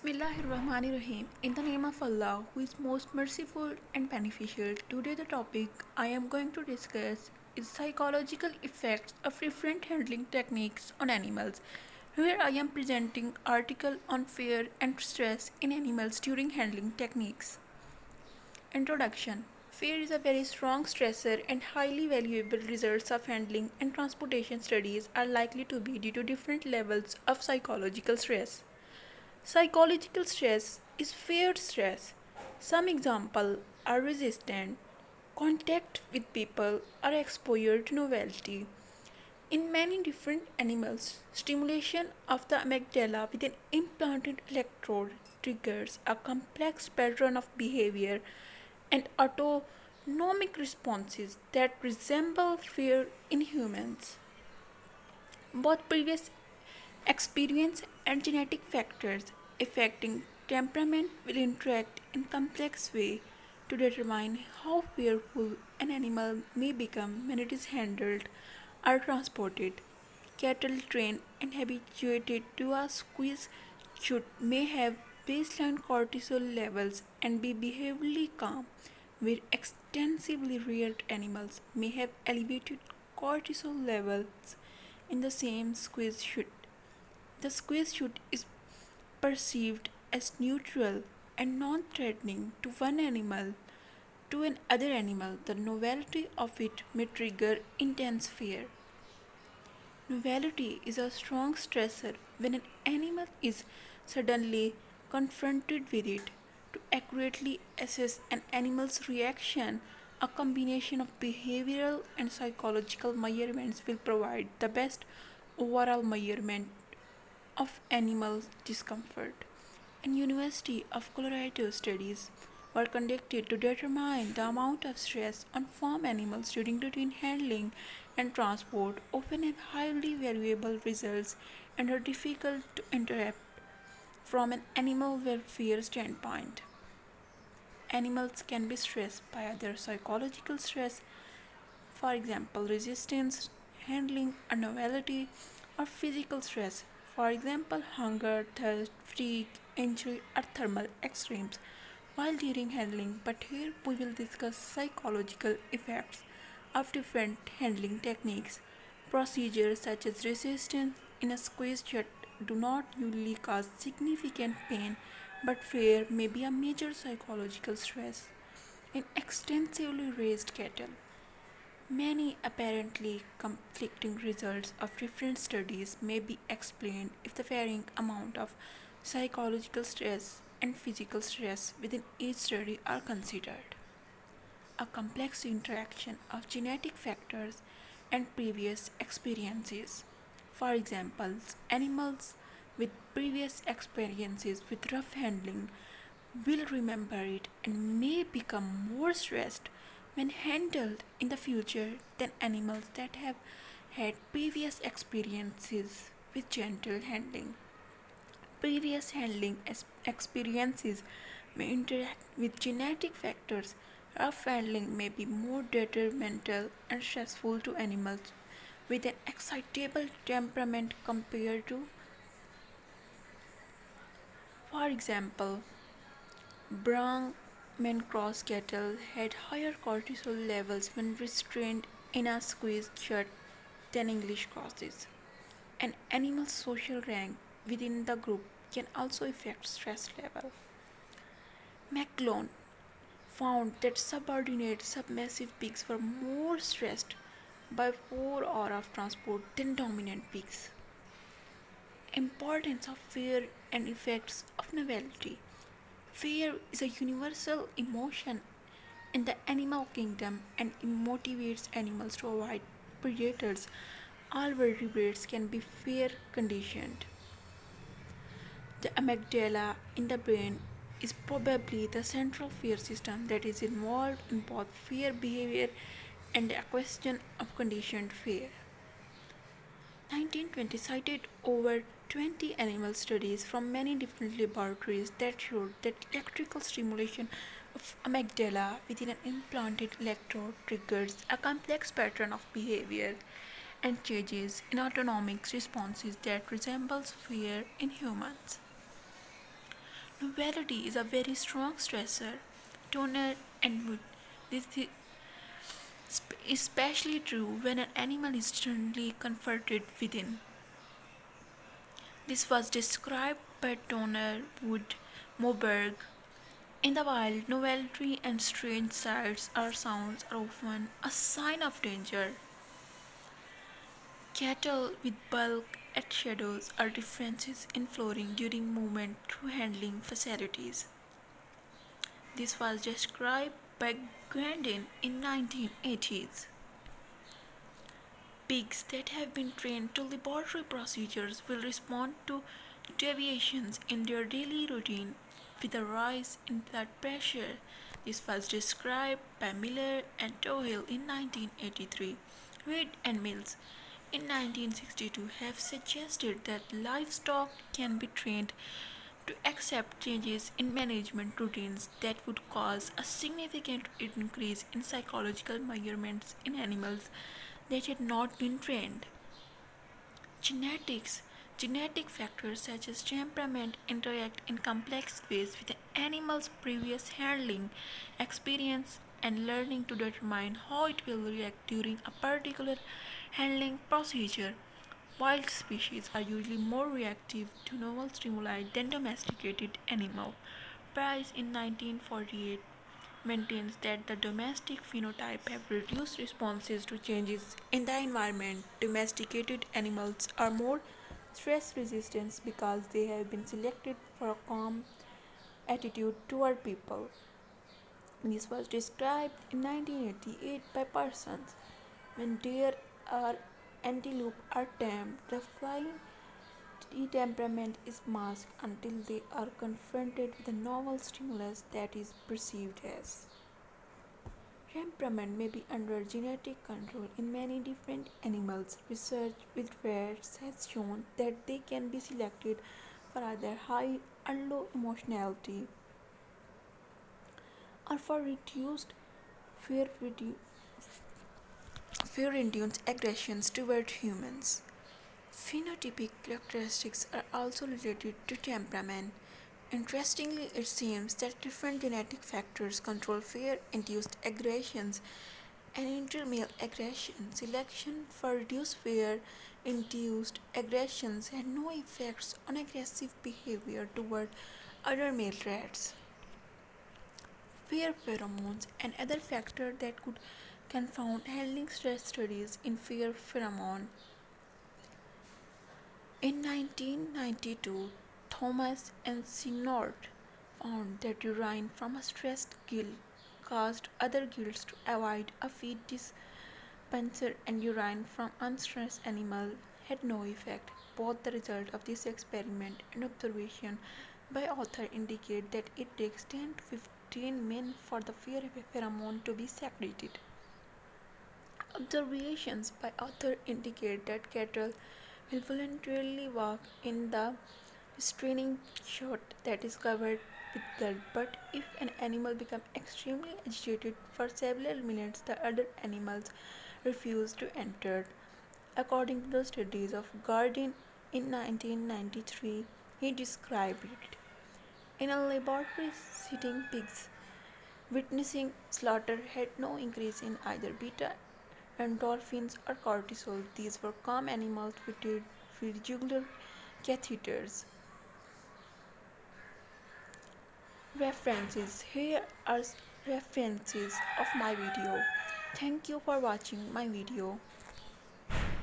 Bismillahirrahmanirrahim. In the name of Allah, who is most merciful and beneficial, today the topic I am going to discuss is psychological effects of different handling techniques on animals. Here I am presenting article on fear and stress in animals during handling techniques. Introduction. Fear is a very strong stressor and highly valuable. Results of handling and transportation studies are likely to be due to different levels of psychological stress. Psychological stress is feared stress. Some examples are resistant, contact with people, or exposure to novelty. In many different animals, stimulation of the amygdala with an implanted electrode triggers a complex pattern of behavior and autonomic responses that resemble fear in humans. Both previous experience and genetic factors affecting temperament will interact in complex way to determine how fearful an animal may become when it is handled or transported. Cattle trained and habituated to a squeeze chute may have baseline cortisol levels and be behaviorally calm, where extensively reared animals may have elevated cortisol levels in the same squeeze chute. The squeeze chute is perceived as neutral and non-threatening to one animal. To another animal, the novelty of it may trigger intense fear. Novelty is a strong stressor when an animal is suddenly confronted with it. To accurately assess an animal's reaction, a combination of behavioral and psychological measurements will provide the best overall measurement of animal discomfort. And University of Colorado studies were conducted to determine the amount of stress on farm animals during routine handling and transport, often have highly variable results and are difficult to interpret from an animal welfare standpoint. Animals can be stressed by other psychological stress, for example, resistance, handling, a novelty, or physical stress, for example, hunger, thirst, fatigue, injury, or thermal extremes, while during handling. But here we will discuss psychological effects of different handling techniques. Procedures such as resistance in a squeeze jet do not usually cause significant pain, but fear may be a major psychological stress. In extensively raised cattle, many apparently conflicting results of different studies may be explained if the varying amount of psychological stress and physical stress within each study are considered. A complex interaction of genetic factors and previous experiences. For example, animals with previous experiences with rough handling will remember it and may become more stressed when handled in the future than animals that have had previous experiences with gentle handling. Previous handling experiences may interact with genetic factors. Rough handling may be more detrimental and stressful to animals with an excitable temperament compared to, for example, Brahman cross cattle had higher cortisol levels when restrained in a squeeze chute than English crosses. An animal's social rank within the group can also affect stress level. McClone found that subordinate submissive pigs were more stressed by 4 hours of transport than dominant pigs. Importance of fear and effects of novelty. Fear is a universal emotion in the animal kingdom and motivates animals to avoid predators. All vertebrates can be fear conditioned. The amygdala in the brain is probably the central fear system that is involved in both fear behavior and the question of conditioned fear. 1920 cited over 20 animal studies from many different laboratories that showed that electrical stimulation of amygdala within an implanted electrode triggers a complex pattern of behavior and changes in autonomic responses that resembles fear in humans. Novelty is a very strong stressor. Toner and mood. This is especially true when an animal is suddenly confronted within. This was described by Toner Wood Moberg. In the wild, novelty and strange sights or sounds are often a sign of danger. Cattle with bulk at shadows are differences in flooring during movement through handling facilities. This was described by Grandin in 1980s. Pigs that have been trained to laboratory procedures will respond to deviations in their daily routine with a rise in blood pressure. This was described by Miller and Tohill in 1983. Reed and Mills in 1962 have suggested that livestock can be trained to accept changes in management routines that would cause a significant increase in psychological measurements in animals that had not been trained. Genetics Genetic factors such as temperament interact in complex ways with the animal's previous handling experience and learning to determine how it will react during a particular handling procedure. Wild species are usually more reactive to novel stimuli than domesticated animals. Price in 1948 maintains that the domestic phenotype have reduced responses to changes in the environment. Domesticated animals are more stress resistant because they have been selected for a calm attitude toward people. This was described in 1988 by Parsons. When deer or antelope are tamed, the flying temperament is masked until they are confronted with a novel stimulus that is perceived as. Temperament may be under genetic control in many different animals. Research with rats has shown that they can be selected for either high or low emotionality or for reduced fear fear-induced aggressions toward humans. Phenotypic characteristics are also related to temperament. Interestingly, it seems that different genetic factors control fear-induced aggressions and intermale aggression. Selection for reduced fear-induced aggressions had no effects on aggressive behavior toward other male rats. Fear pheromones and other factors that could confound handling stress studies in fear pheromone. In 1992, Thomas and Signort found that urine from a stressed gill caused other gills to avoid a feed dispenser, and urine from unstressed animal had no effect. Both the result of this experiment and observation by author indicate that it takes 10 to 15 minutes for the fear pheromone to be secreted. Observations by author indicate that cattle will voluntarily walk in the restraining shot that is covered with blood, but if an animal becomes extremely agitated for several minutes, the other animals refuse to enter. According to the studies of Gardin in 1993, he described it. In a laboratory setting, pigs witnessing slaughter had no increase in either beta endorphins or cortisol. These were calm animals fitted with jugular catheters. References. Here are references of my video. Thank you for watching my video.